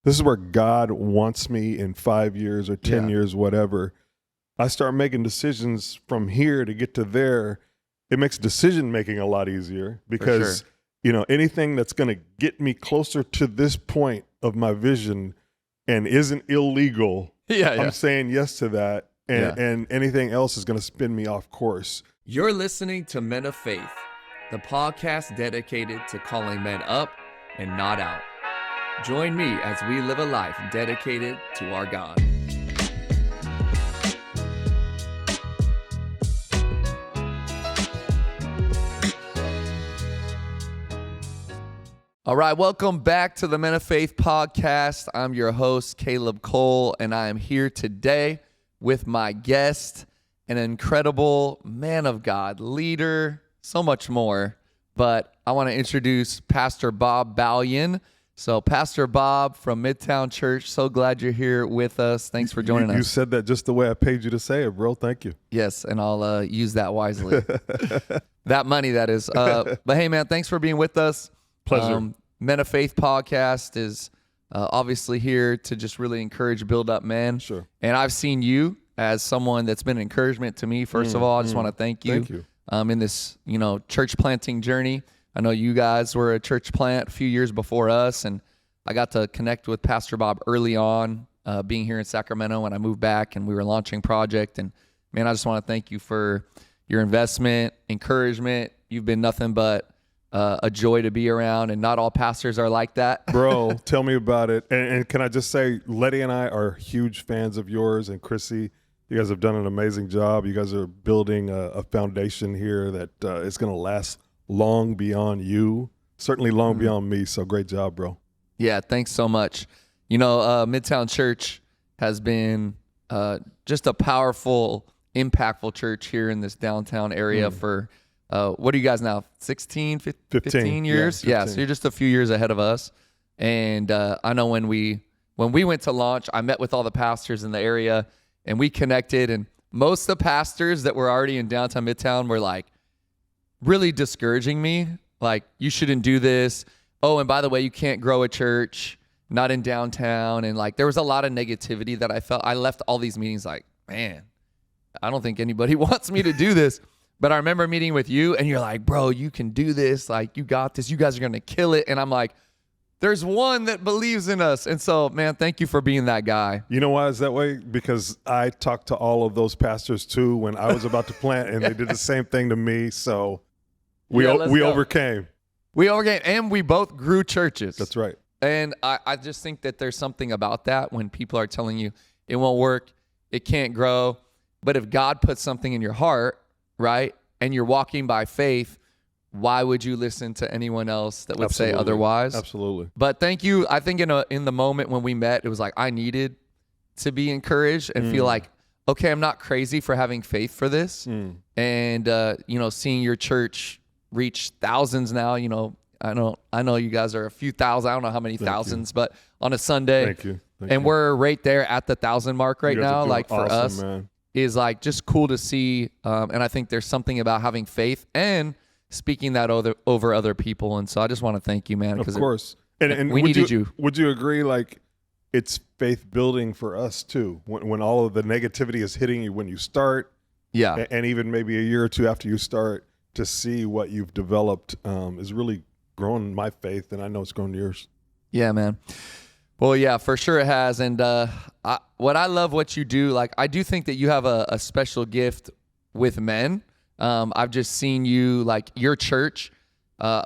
this is where God wants me in 5 years or 10 years, whatever. I start making decisions from here to get to there. It makes decision making a lot easier because, anything that's going to get me closer to this point of my vision and isn't illegal, I'm saying yes to that. And anything else is going to spin me off course. You're listening to Men of Faith, the podcast dedicated to calling men up and not out. Join me as we live a life dedicated to our God. All right, welcome back to the Men of Faith podcast. I'm your host, Caleb Cole, and I am here today with my guest, an incredible man of God, leader, so much more. But I want to introduce Pastor Bob Balian. So Pastor Bob from Midtown Church, so glad you're here with us. Thanks for joining us. You said that just the way I paid you to say it, bro. Thank you. Yes, and I'll use that wisely. That money, that is. But hey, man, thanks for being with us. Pleasure. Men of Faith podcast is obviously here to just really encourage, build up men. Sure. And I've seen you as someone that's been an encouragement to me. First of all, I just want to thank you. Thank you. In this, church planting journey. I know you guys were a church plant a few years before us, and I got to connect with Pastor Bob early on, being here in Sacramento when I moved back and we were launching Project. And man, I just want to thank you for your investment, encouragement. You've been nothing but a joy to be around, and not all pastors are like that. Bro, tell me about it. And can I just say, Letty and I are huge fans of yours, and Chrissy, you guys have done an amazing job. You guys are building a foundation here that is going to last long beyond you, certainly long beyond me. So great job, bro. Yeah, thanks so much. Midtown Church has been just a powerful, impactful church here in this downtown area for, what are you guys now, 15 years? Yeah, 15. So you're just a few years ahead of us. And I know when we went to launch, I met with all the pastors in the area, and we connected. And most of the pastors that were already in downtown Midtown were like, really discouraging me, like, you shouldn't do this. Oh, and by the way, you can't grow a church, not in downtown. And like, there was a lot of negativity that I felt. I left all these meetings like, man, I don't think anybody wants me to do this. But I remember meeting with you, and you're like, bro, you can do this. Like, you got this. You guys are going to kill it. And I'm like, there's one that believes in us. And so, man, thank you for being that guy. You know why it's that way? Because I talked to all of those pastors too when I was about to plant, and they did the same thing to me. So we overcame. We overcame, and we both grew churches. That's right. And I just think that there's something about that when people are telling you it won't work, it can't grow. But if God puts something in your heart, right, and you're walking by faith, why would you listen to anyone else that would say otherwise? Absolutely. But thank you. I think in the moment when we met, it was like I needed to be encouraged and feel like, okay, I'm not crazy for having faith for this. And seeing your church reach thousands now, I know you guys are a few thousand. I don't know how many thousands, but on a Sunday, thank you. We're right there at the 1,000 mark right now. Like for us, man. Is like just cool to see. And I think there's something about having faith and speaking that over other people. And so I just want to thank you, man. Of course. And we needed you. Would you agree, like, it's faith building for us too? When all of the negativity is hitting you when you start. Yeah. And even maybe a year or two after you start, to see what you've developed is really growing my faith, and I know it's grown yours. Yeah, man. Well, yeah, for sure it has. And I love what you do. Like, I do think that you have a special gift with men. I've just seen you, like, your church.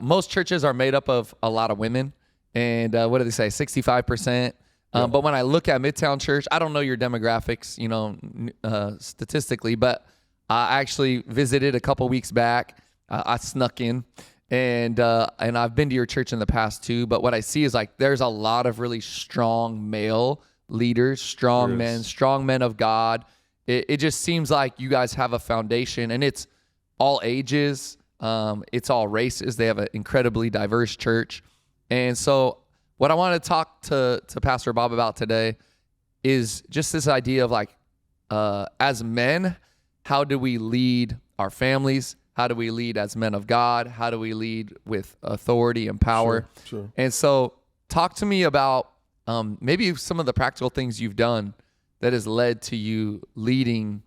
Most churches are made up of a lot of women. And what do they say, 65%? But when I look at Midtown Church, I don't know your demographics, statistically, but I actually visited a couple weeks back. I snuck in, and I've been to your church in the past too. But what I see is like there's a lot of really strong male leaders, strong men of God. It just seems like you guys have a foundation, and it's all ages, it's all races. They have an incredibly diverse church, and so what I want to talk to Pastor Bob about today is just this idea of like, as men, how do we lead our families? How do we lead as men of God? How do we lead with authority and power? Sure. And so talk to me about maybe some of the practical things you've done that has led to you leading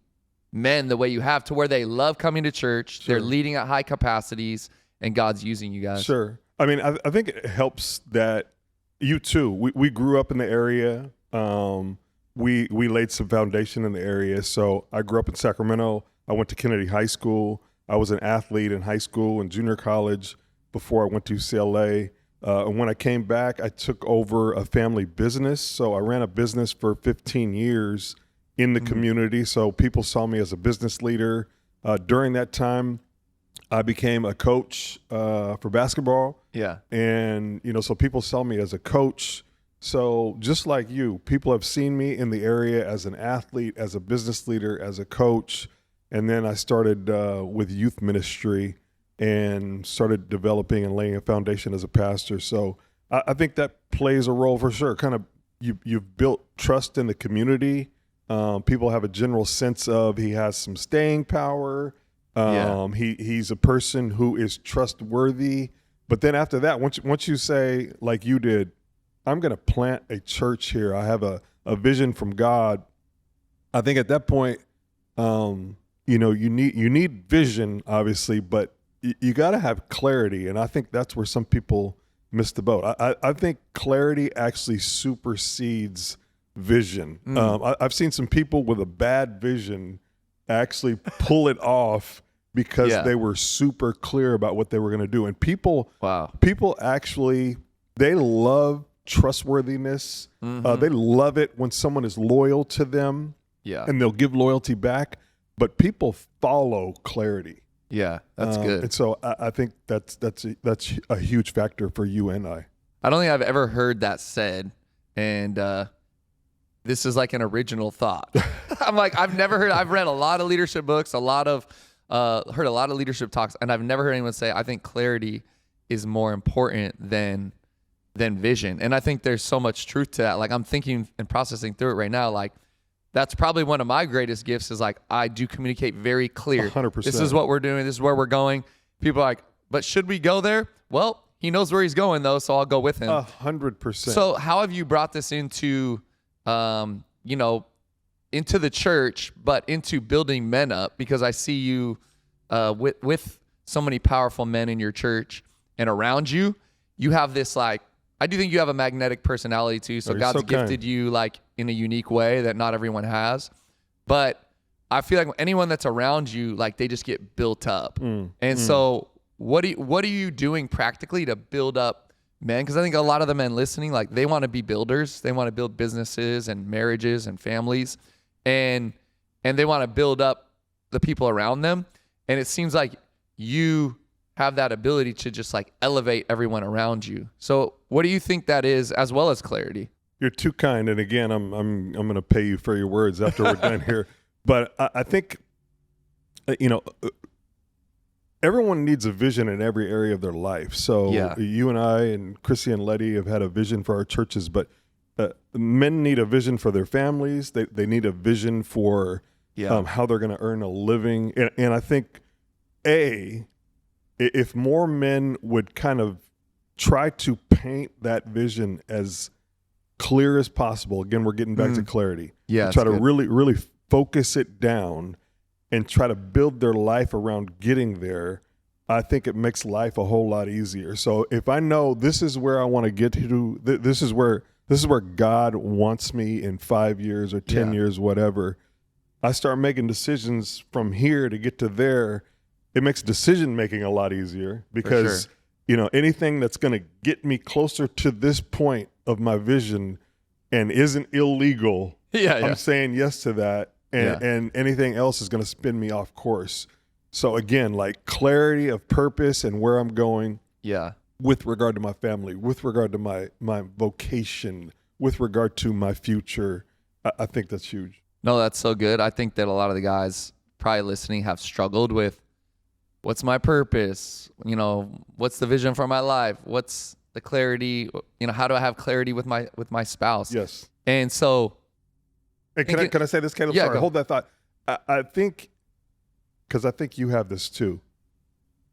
men the way you have, to where they love coming to church. Sure. They're leading at high capacities, and God's using you guys. Sure. I mean, I think it helps that you too. We grew up in the area. We laid some foundation in the area. So I grew up in Sacramento. I went to Kennedy High School. I was an athlete in high school and junior college before I went to UCLA. And when I came back, I took over a family business. So I ran a business for 15 years in the community. So people saw me as a business leader. During that time, I became a coach for basketball. Yeah. And, so people saw me as a coach. So just like you, people have seen me in the area as an athlete, as a business leader, as a coach. And then I started with youth ministry and started developing and laying a foundation as a pastor. So I think that plays a role for sure. Kind of you've built trust in the community. People have a general sense of he has some staying power. He's a person who is trustworthy. But then after that, once you say, like you did, I'm going to plant a church here, I have a vision from God, I think at that point, you need vision, obviously, but you got to have clarity. And I think that's where some people miss the boat. I think clarity actually supersedes vision. I've seen some people with a bad vision actually pull it off because they were super clear about what they were going to do. And people actually, they love trustworthiness. They love it when someone is loyal to them, and they'll give loyalty back. But people follow clarity. Yeah, that's good. And so I think that's a huge factor for you and I. I don't think I've ever heard that said, and this is like an original thought. I'm like, I've read a lot of leadership books, heard a lot of leadership talks, and I've never heard anyone say, I think clarity is more important than vision. And I think there's so much truth to that. Like, I'm thinking and processing through it right now. Like, that's probably one of my greatest gifts is like, I do communicate very clear. 100%. This is what we're doing. This is where we're going. People are like, but should we go there? Well, he knows where he's going though, so I'll go with him. 100%. So how have you brought this into, into the church, but into building men up? Because I see you with so many powerful men in your church and around you. You have this I do think you have a magnetic personality too. So God's gifted you in a unique way that not everyone has. But I feel like anyone that's around you, they just get built up. So what are you doing practically to build up men? Because I think a lot of the men listening, they want to be builders. They want to build businesses and marriages and families, and they want to build up the people around them. And it seems like you have that ability to just elevate everyone around you. So what do you think that is, as well as clarity? You're too kind. And again, I'm going to pay you for your words after we're done here. But I think, everyone needs a vision in every area of their life. So you and I and Chrissy and Letty have had a vision for our churches, but men need a vision for their families. They need a vision for how they're going to earn a living. And I think, if more men would kind of try to paint that vision as clear as possible, again, we're getting back to clarity. Yeah, try to really, really focus it down and try to build their life around getting there, I think it makes life a whole lot easier. So if I know this is where I want to get to, this is where God wants me in 5 years or 10 years, whatever, I start making decisions from here to get to there. It makes decision making a lot easier because, anything that's going to get me closer to this point of my vision and isn't illegal, I'm saying yes to that. And anything else is going to spin me off course. So again, clarity of purpose and where I'm going with regard to my family, with regard to my vocation, with regard to my future, I think that's huge. No, that's so good. I think that a lot of the guys probably listening have struggled with, what's my purpose? What's the vision for my life? What's the clarity? How do I have clarity with my spouse? Yes. And so, hey, can I say this, Caleb? Sorry, hold that thought. I think, because I think you have this too.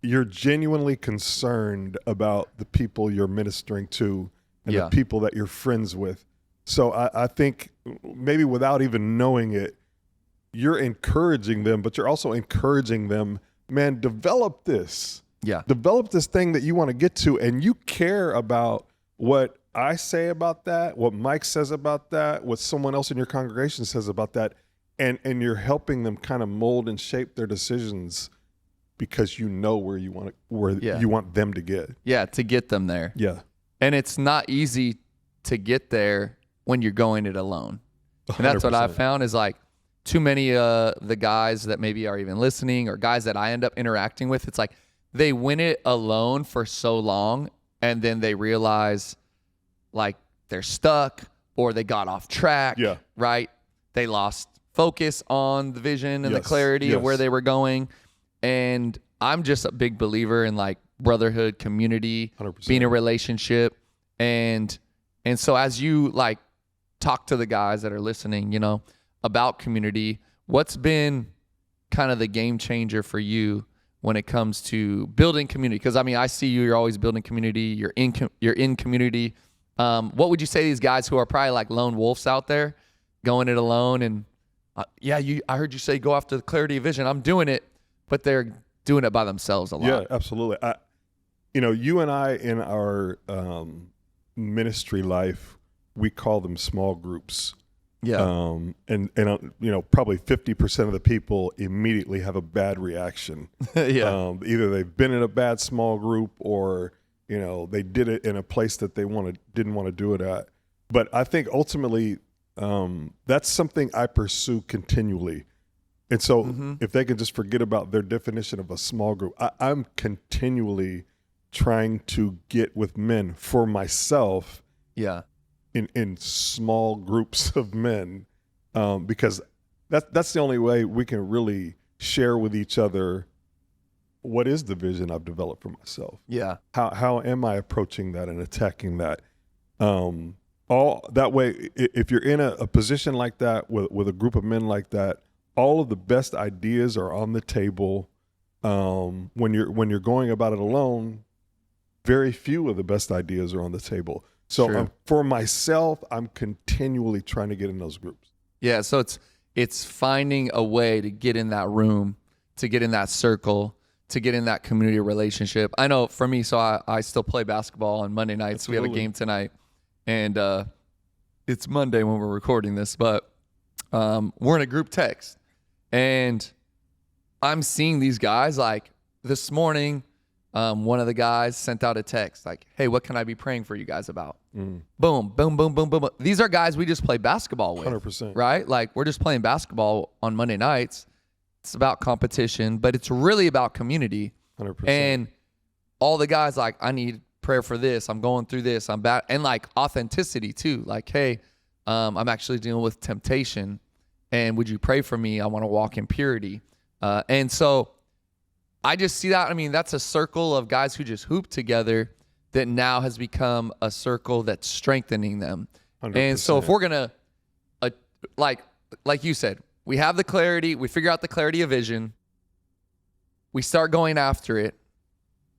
You're genuinely concerned about the people you're ministering to and the people that you're friends with. So I think maybe without even knowing it, you're encouraging them, but you're also encouraging them, man, develop this. Yeah. Develop this thing that you want to get to, and you care about what I say about that, what Mike says about that, what someone else in your congregation says about that, and you're helping them kind of mold and shape their decisions because you know where you want them to get. Yeah, to get them there. Yeah. And it's not easy to get there when you're going it alone. And that's 100%. what I've found is like too many the guys that maybe are even listening or guys that I end up interacting with, it's like they win it alone for so long and then they realize like they're stuck or they got off track, right? They lost focus on the vision and the clarity of where they were going. And I'm just a big believer in like brotherhood, community, 100%. Being a relationship. And so as you like talk to the guys that are listening, you know, about community, what's been kind of the game changer for you when it comes to building community? Because I mean, I see you're always building community. You're in community. What would you say to these guys who are probably like lone wolves out there going it alone? And I heard you say go after the clarity of vision. I'm doing it, but they're doing it by themselves a lot. Yeah, absolutely. You and I in our ministry life, we call them small groups. Yeah. Probably 50% of the people immediately have a bad reaction. Yeah. Either they've been in a bad small group or, they did it in a place that they didn't want to do it at. But I think ultimately, that's something I pursue continually. And so if they can just forget about their definition of a small group, I'm continually trying to get with men for myself. Yeah. In small groups of men, because that's the only way we can really share with each other what is the vision I've developed for myself. Yeah. How am I approaching that and attacking that? All that way, if you're in a position like that with a group of men like that, all of the best ideas are on the table. When you're going about it alone, very few of the best ideas are on the table. So for myself, I'm continually trying to get in those groups. Yeah. So it's finding a way to get in that room, to get in that circle, to get in that community relationship. I know for me, so I still play basketball on Monday nights. Absolutely. We have a game tonight, and it's Monday when we're recording this, but we're in a group text, and I'm seeing these guys like this morning. One of the guys sent out a text like, hey, what can I be praying for you guys about? Boom, boom, boom, boom, boom, boom. These are guys we just play basketball with. 100%. Right? Like we're just playing basketball on Monday nights. It's about competition, but it's really about community. 100%. And all the guys like, I need prayer for this. I'm going through this. I'm bad. And like authenticity too. Like, hey, I'm actually dealing with temptation. And would you pray for me? I want to walk in purity. And so I just see that. I mean, that's a circle of guys who just hoop together that now has become a circle that's strengthening them. 100%. And so if we're going to, like you said, we have the clarity, we figure out the clarity of vision, we start going after it.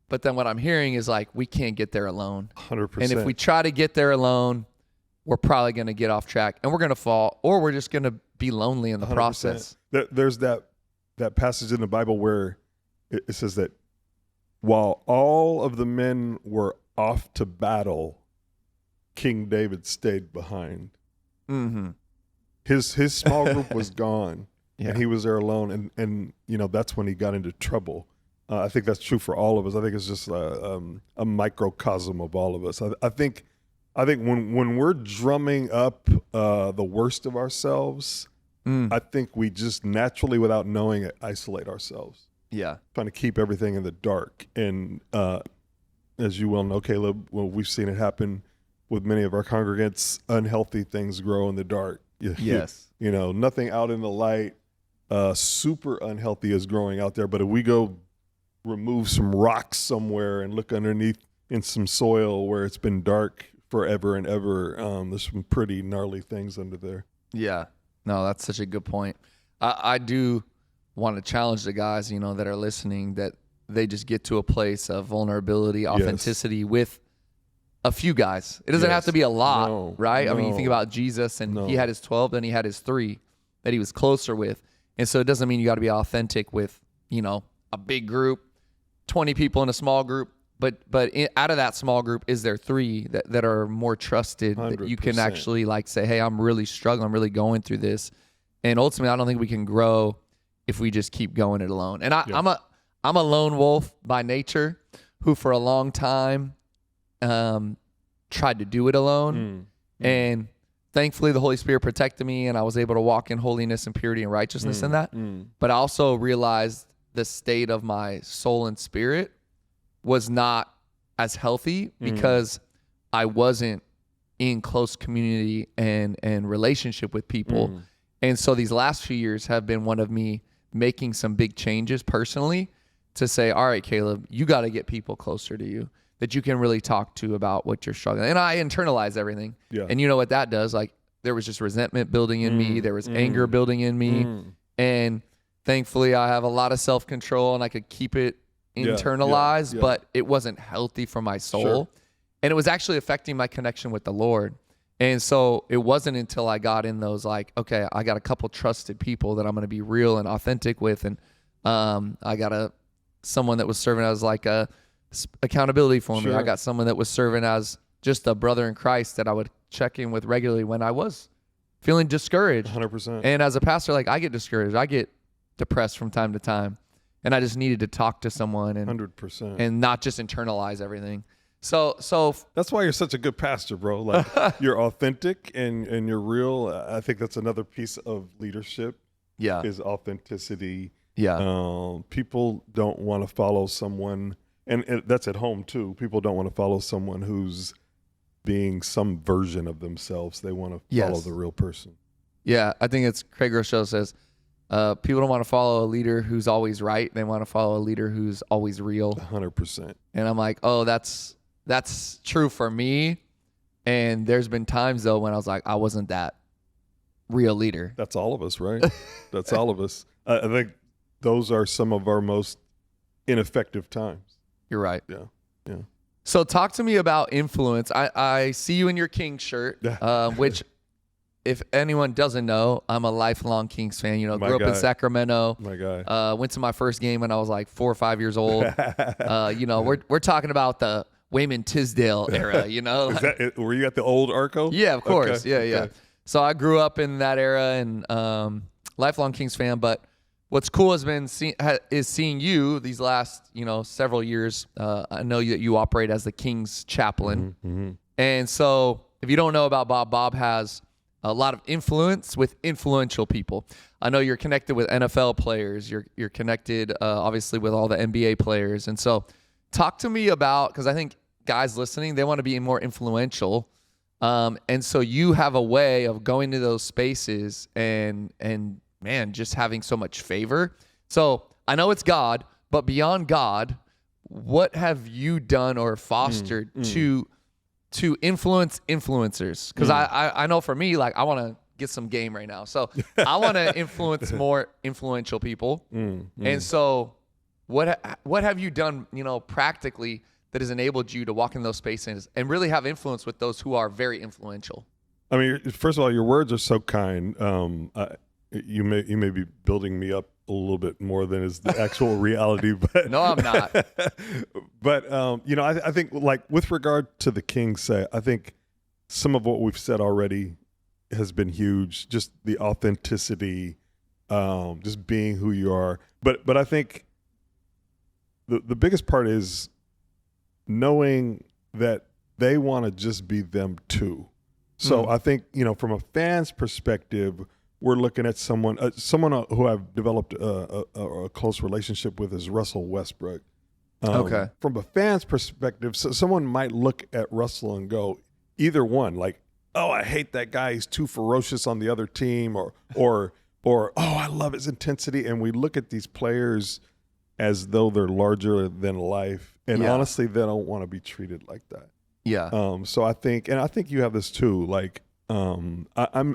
But then what I'm hearing is like, we can't get there alone. 100%. And if we try to get there alone, we're probably going to get off track and we're going to fall, or we're just going to be lonely in the 100%. Process. There's that passage in the Bible where it says that while all of the men were off to battle, King David stayed behind. Mm-hmm. His small group was gone, and he was there alone. And that's when he got into trouble. I think that's true for all of us. I think it's just a microcosm of all of us. I think when we're drumming up the worst of ourselves, I think we just naturally, without knowing it, isolate ourselves. Yeah. Trying to keep everything in the dark. And as you well know, Caleb, well, we've seen it happen with many of our congregants. Unhealthy things grow in the dark. Yes. Nothing out in the light. Super unhealthy is growing out there. But if we go remove some rocks somewhere and look underneath in some soil where it's been dark forever and ever, there's some pretty gnarly things under there. Yeah. No, that's such a good point. I do want to challenge the guys, that are listening, that they just get to a place of vulnerability, authenticity with a few guys. It doesn't have to be a lot, right? I mean, you think about Jesus, and he had his 12, then he had his 3 that he was closer with. And so it doesn't mean you got to be authentic with, a big group, 20 people in a small group. But out of that small group, is there 3 that are more trusted 100%. That you can actually like say, hey, I'm really struggling. I'm really going through this. And ultimately, I don't think we can grow if we just keep going it alone. And I'm a lone wolf by nature who for a long time tried to do it alone. And thankfully, the Holy Spirit protected me, and I was able to walk in holiness and purity and righteousness in that. But I also realized the state of my soul and spirit was not as healthy because I wasn't in close community and relationship with people. And so these last few years have been one of me making some big changes personally to say, all right, Caleb, you got to get people closer to you that you can really talk to about what you're struggling. And I internalize everything. Yeah. And you know what that does? Like, there was just resentment building in me. There was anger building in me. And thankfully, I have a lot of self-control, and I could keep it internalized, but it wasn't healthy for my soul. Sure. And it was actually affecting my connection with the Lord. And so it wasn't until I got in those, like, okay, I got a couple trusted people that I'm going to be real and authentic with. And I got someone that was serving as like a accountability for me. I got someone that was serving as just a brother in Christ that I would check in with regularly when I was feeling discouraged. 100%. And as a pastor, like, I get discouraged. I get depressed from time to time. And I just needed to talk to someone and 100%. And not just internalize everything. So that's why you're such a good pastor, bro. Like, you're authentic and you're real. I think that's another piece of leadership. Yeah, is authenticity. Yeah. People don't want to follow someone, and that's at home too. People don't want to follow someone who's being some version of themselves. They want to follow the real person. Yeah, I think it's Craig Rochelle says, people don't want to follow a leader who's always right. They want to follow a leader who's always real. 100%. And I'm like, oh, that's true for me. And there's been times though when I was like, I wasn't that real leader. That's all of us, right? That's all of us. I think those are some of our most ineffective times. You're right. Yeah. So talk to me about influence. I see you in your Kings shirt, which, if anyone doesn't know, I'm a lifelong Kings fan. Grew up in Sacramento. My guy. Went to my first game when I was like 4 or 5 years old. We're talking about the Wayman Tisdale era. Were you at the old Arco? Yeah, of course. Okay. Yeah. So I grew up in that era and lifelong Kings fan. But what's cool has been seeing you these last several years. I know that you operate as the Kings chaplain, and so if you don't know about Bob has a lot of influence with influential people. I know you're connected with NFL players. You're connected, obviously, with all the NBA players. And so talk to me about, because I think guys listening, they want to be more influential. And so you have a way of going to those spaces and man, just having so much favor. So I know it's God, but beyond God, what have you done or fostered to influence influencers? Because I know for me, like, I want to get some game right now. So I want to influence more influential people. And so what have you done, practically that has enabled you to walk in those spaces and really have influence with those who are very influential? I mean, first of all, your words are so kind. You may be building me up a little bit more than is the actual reality, but no, I'm not. But I think, like, with regard to the Kings, I think some of what we've said already has been huge. Just the authenticity, just being who you are. But I think the biggest part is knowing that they want to just be them too. So I think, from a fan's perspective, we're looking at someone who I've developed a close relationship with is Russell Westbrook. Okay. From a fan's perspective, so someone might look at Russell and go, either one, like, oh, I hate that guy, he's too ferocious on the other team, or oh, I love his intensity. And we look at these players as though they're larger than life. And honestly, they don't want to be treated like that. Yeah. So I think you have this too. Like, I'm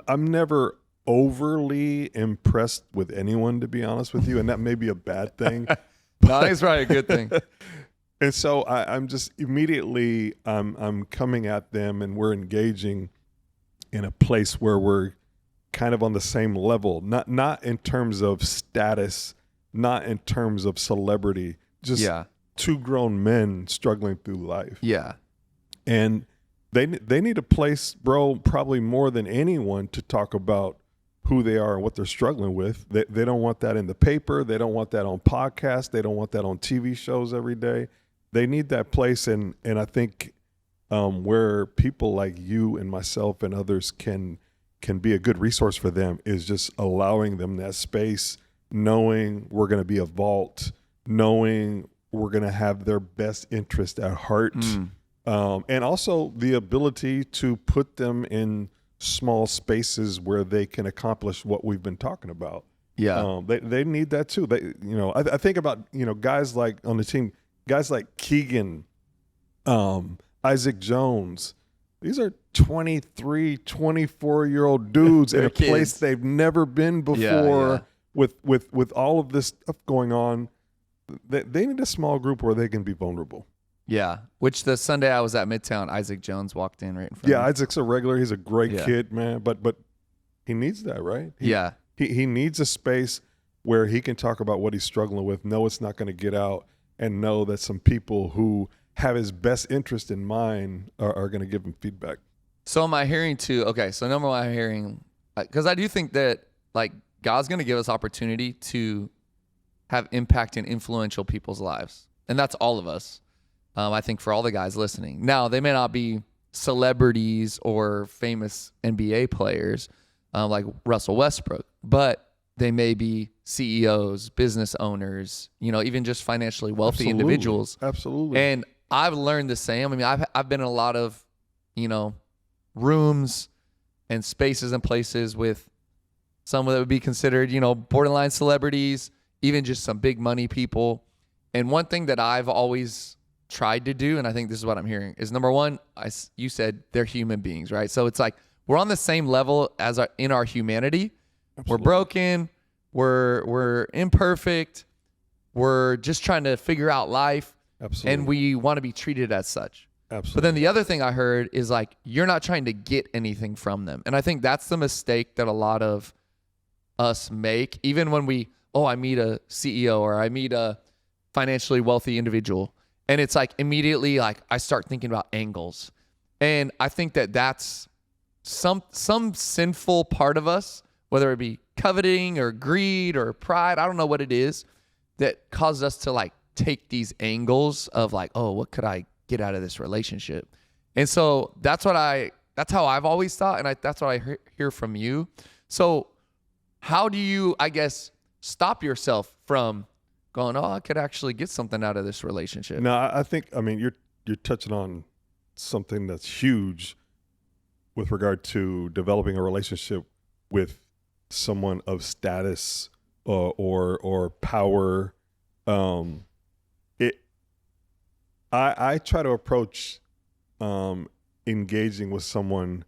never overly impressed with anyone, to be honest with you, and that may be a bad thing. No, it's probably a good thing. And so I'm just immediately I'm coming at them, and we're engaging in a place where we're kind of on the same level, not in terms of status, not in terms of celebrity, just two grown men struggling through life. Yeah. And they need a place, bro, probably more than anyone, to talk about who they are and what they're struggling with. They don't want that in the paper. They don't want that on podcasts. They don't want that on TV shows every day. They need that place. And I think where people like you and myself and others can be a good resource for them is just allowing them that space, knowing we're going to be a vault, knowing we're going to have their best interest at heart. And also the ability to put them in small spaces where they can accomplish what we've been talking about. Yeah. They need that too. I think about, guys like on the team, guys like Keegan, Isaac Jones. These are 23, 24-year-old dudes in a place they've never been before with all of this stuff going on. They need a small group where they can be vulnerable. Yeah, which the Sunday I was at Midtown, Isaac Jones walked in right in front of me. Yeah, Isaac's a regular. He's a great kid, man. But he needs that, right? He needs a space where he can talk about what he's struggling with, know it's not going to get out, and know that some people who have his best interest in mind are going to give him feedback. So am I hearing too? Okay, so number one, I'm hearing, because I do think that like God's going to give us opportunity to have impact in influential people's lives, and that's all of us. I think for all the guys listening. Now, they may not be celebrities or famous NBA players like Russell Westbrook, but they may be CEOs, business owners, even just financially wealthy individuals. Absolutely. And I've learned the same. I mean, I've been in a lot of, rooms and spaces and places with some that would be considered, borderline celebrities, even just some big money people. And one thing that I've always tried to do, and I think this is what I'm hearing, is number one, you said they're human beings, right? So it's like we're on the same level as in our humanity. Absolutely. We're broken, we're imperfect, we're just trying to figure out life. Absolutely. And we want to be treated as such. Absolutely. But then the other thing I heard is like you're not trying to get anything from them. And I think that's the mistake that a lot of us make, even when I meet a CEO or I meet a financially wealthy individual. And it's like immediately like I start thinking about angles. And I think that that's some sinful part of us, whether it be coveting or greed or pride, I don't know what it is, that causes us to like take these angles of like, oh, what could I get out of this relationship? And so that's how I've always thought. And that's what I hear from you. So how do you, I guess, stop yourself from going, oh, I could actually get something out of this relationship? No, I think, you're touching on something that's huge with regard to developing a relationship with someone of status or power. I try to approach engaging with someone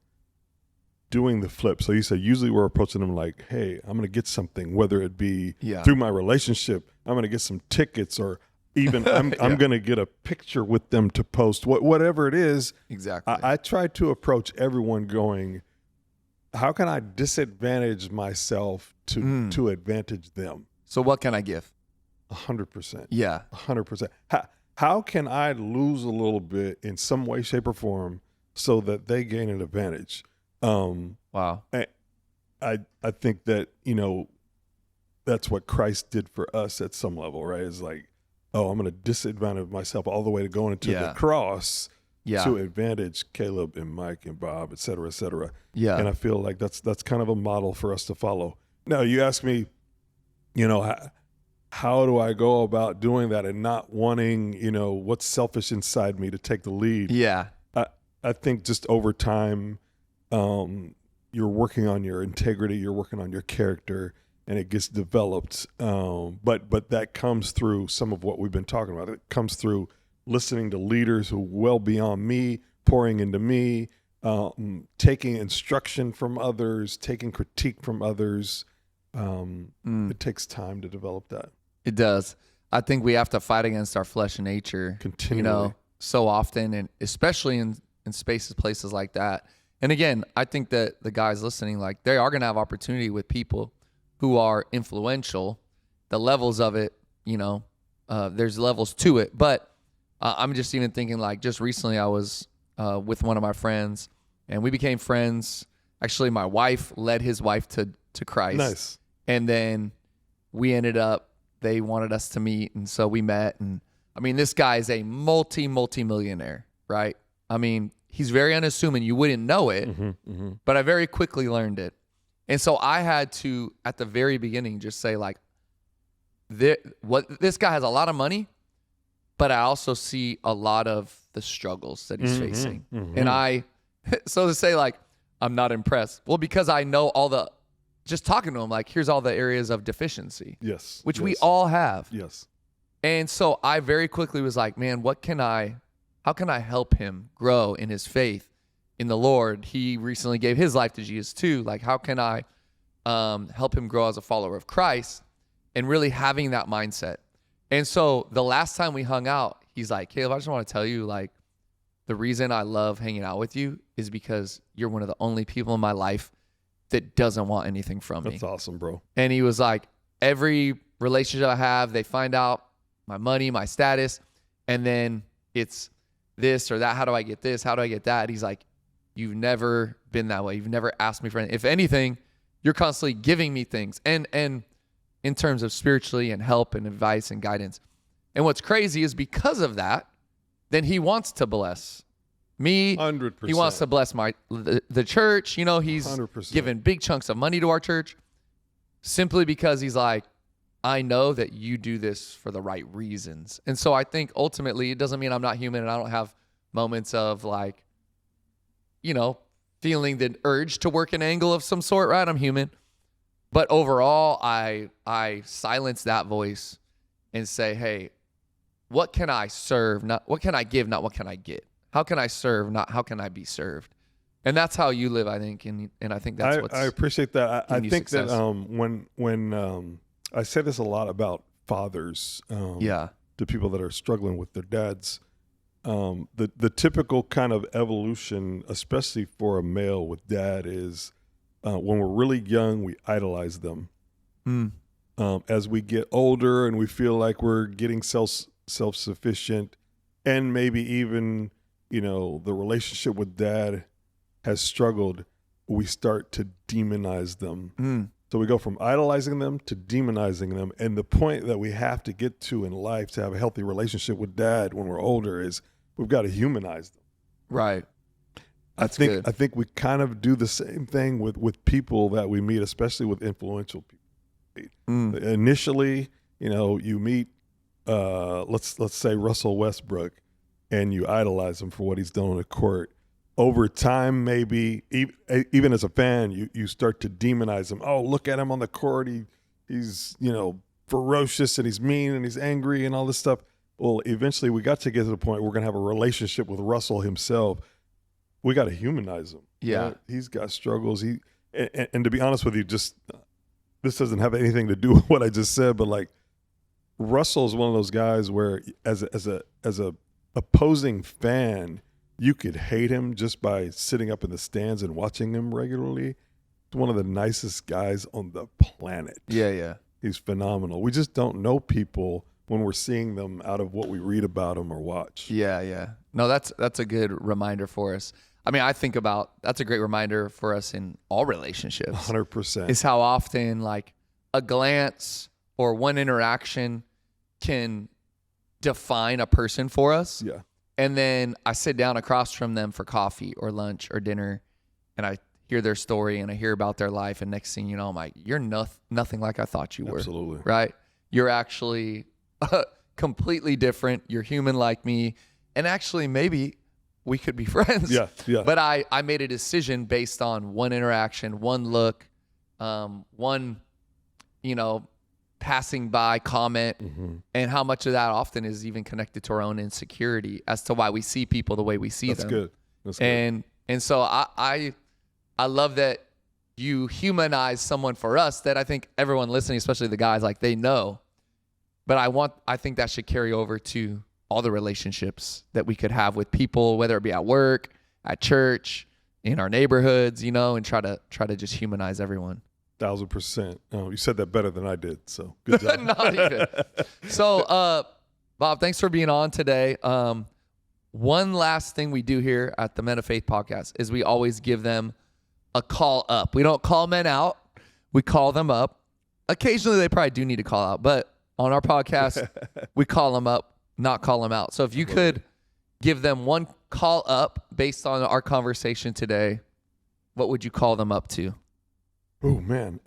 doing the flip. So you said usually we're approaching them like, hey, I'm going to get something, whether it be through my relationship, I'm going to get some tickets, or even I'm going to get a picture with them to post, whatever it is. Exactly. I try to approach everyone going, how can I disadvantage myself to advantage them? So what can I give? 100%. Yeah. 100%. How can I lose a little bit in some way, shape, or form so that they gain an advantage? Wow. I think that, that's what Christ did for us at some level, right? It's like, oh, I'm going to disadvantage myself all the way to going into the cross to advantage Caleb and Mike and Bob, et cetera, et cetera. Yeah. And I feel like that's kind of a model for us to follow. Now, you ask me, how do I go about doing that and not wanting, what's selfish inside me to take the lead? Yeah. I think just over time, you're working on your integrity, you're working on your character, and it gets developed. But that comes through some of what we've been talking about. It comes through listening to leaders who well beyond me, pouring into me, taking instruction from others, taking critique from others. It takes time to develop that. It does. I think we have to fight against our flesh nature, continually, so often, and especially in spaces, places like that. And again, I think that the guys listening, like, they are going to have opportunity with people who are influential. The levels of it, there's levels to it. But I'm just even thinking, like, just recently I was with one of my friends, and we became friends. Actually, my wife led his wife to Christ. Nice. And then we ended up, they wanted us to meet, and so we met. And I mean, this guy is a multi-millionaire, right? I mean, he's very unassuming. You wouldn't know it, but I very quickly learned it. And so I had to, at the very beginning, just say, like, this guy has a lot of money, but I also see a lot of the struggles that he's facing. And so to say, like, I'm not impressed. Well, because I know just talking to him, like, here's all the areas of deficiency. Yes. Which we all have. Yes. And so I very quickly was like, man, how can I help him grow in his faith in the Lord? He recently gave his life to Jesus too. Like, how can I help him grow as a follower of Christ, and really having that mindset? And so the last time we hung out, he's like, Caleb, I just want to tell you, like, the reason I love hanging out with you is because you're one of the only people in my life that doesn't want anything from me. That's awesome, bro. And he was like, every relationship I have, they find out my money, my status, and then it's this or that. How do I get this? How do I get that? He's like, you've never been that way. You've never asked me for anything. If anything, you're constantly giving me things. And in terms of spiritually and help and advice and guidance. And what's crazy is because of that, then he wants to bless me. 100%. He wants to bless the church. He's 100%. given big chunks of money to our church simply because he's like, I know that you do this for the right reasons. And so I think ultimately it doesn't mean I'm not human and I don't have moments of, like, feeling the urge to work an angle of some sort, right? I'm human. But overall, I silence that voice and say, hey, what can I serve? Not what can I give, not what can I get? How can I serve, not how can I be served? And that's how you live, I think. And I think that's what's I appreciate that. I think success. that when I say this a lot about fathers, to people that are struggling with their dads, the typical kind of evolution, especially for a male with dad, is when we're really young, we idolize them. As we get older and we feel like we're getting self-sufficient, and maybe even, the relationship with dad has struggled, we start to demonize them. So we go from idolizing them to demonizing them. And the point that we have to get to in life to have a healthy relationship with dad when we're older is we've got to humanize them. Right. I think we kind of do the same thing with people that we meet, especially with influential people. Initially, you meet, let's say Russell Westbrook, and you idolize him for what he's done on the court. Over time, maybe even as a fan, you start to demonize him. Oh, look at him on the court. He's ferocious and he's mean and he's angry and all this stuff. Well, eventually we got to get to the point where we're going to have a relationship with Russell himself. We got to humanize him. Yeah. Right? He's got struggles. And to be honest with you, just this doesn't have anything to do with what I just said, but like Russell is one of those guys where as a opposing fan, you could hate him just by sitting up in the stands and watching him regularly. He's one of the nicest guys on the planet. Yeah. He's phenomenal. We just don't know people when we're seeing them out of what we read about them or watch. Yeah. No, that's a good reminder for us. I mean, I think about, that's a great reminder for us in all relationships. 100%. Is how often, like, a glance or one interaction can define a person for us. Yeah. And then I sit down across from them for coffee or lunch or dinner, and I hear their story and I hear about their life. And next thing you know, I'm like, you're nothing like I thought you were. Absolutely. Right? You're actually completely different. You're human like me. And actually, maybe we could be friends. Yeah. But I made a decision based on one interaction, one look, one, passing by comment, and how much of that often is even connected to our own insecurity as to why we see people the way we see them. That's good. And so I love that you humanize someone for us that I think everyone listening, especially the guys, like, they know. But I think that should carry over to all the relationships that we could have with people, whether it be at work, at church, in our neighborhoods, and try to just humanize everyone. 1,000%. Oh, you said that better than I did. So good job. Not even. So, Bob, thanks for being on today. One last thing we do here at the Men of Faith podcast is we always give them a call up. We don't call men out. We call them up. Occasionally, they probably do need to call out, but on our podcast, we call them up, not call them out. So if you could give them one call up based on our conversation today, what would you call them up to? Oh, man.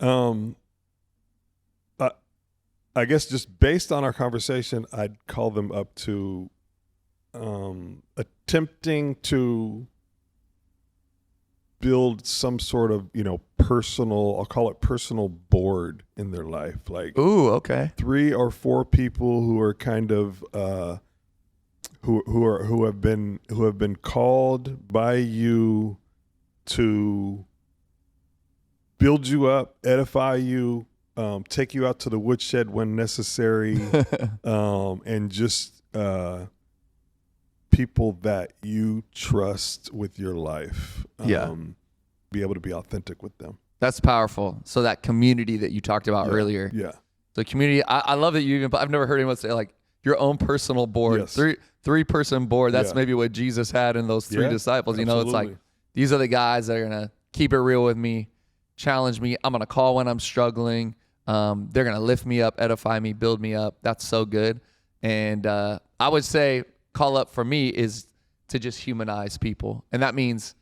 I guess just based on our conversation, I'd call them up to attempting to build some sort of, personal, I'll call it personal board in their life. Like, ooh, okay. 3 or 4 people who are kind of who have been called by you to build you up, edify you, take you out to the woodshed when necessary, and just people that you trust with your life. Be able to be authentic with them. That's powerful. So that community that you talked about earlier. Yeah. The community. I love that I've never heard anyone say like your own personal board. Yes. Three-person board. That's maybe what Jesus had in those 3 disciples. Absolutely. It's like, these are the guys that are going to keep it real with me, challenge me. I'm going to call when I'm struggling. They're going to lift me up, edify me, build me up. That's so good. And I would say call up for me is to just humanize people. And that means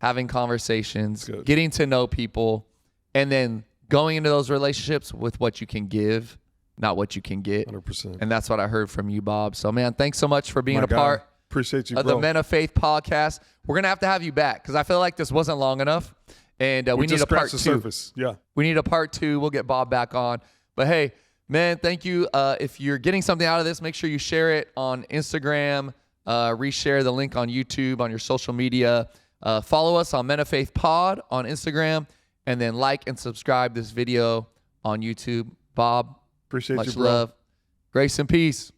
having conversations, getting to know people, and then going into those relationships with what you can give, not what you can get. 100%. And that's what I heard from you, Bob. So, man, thanks so much for being a part Appreciate you, of bro. the Men of Faith podcast. We're going to have you back because I feel like this wasn't long enough. And we need a part 2. Surface. Yeah. We need a part 2. We'll get Bob back on. But, hey, man, thank you. If you're getting something out of this, make sure you share it on Instagram, reshare the link on YouTube, on your social media. Follow us on Men of Faith Pod on Instagram, and then like and subscribe this video on YouTube. Bob, Appreciate much you, bro. love. Grace and peace.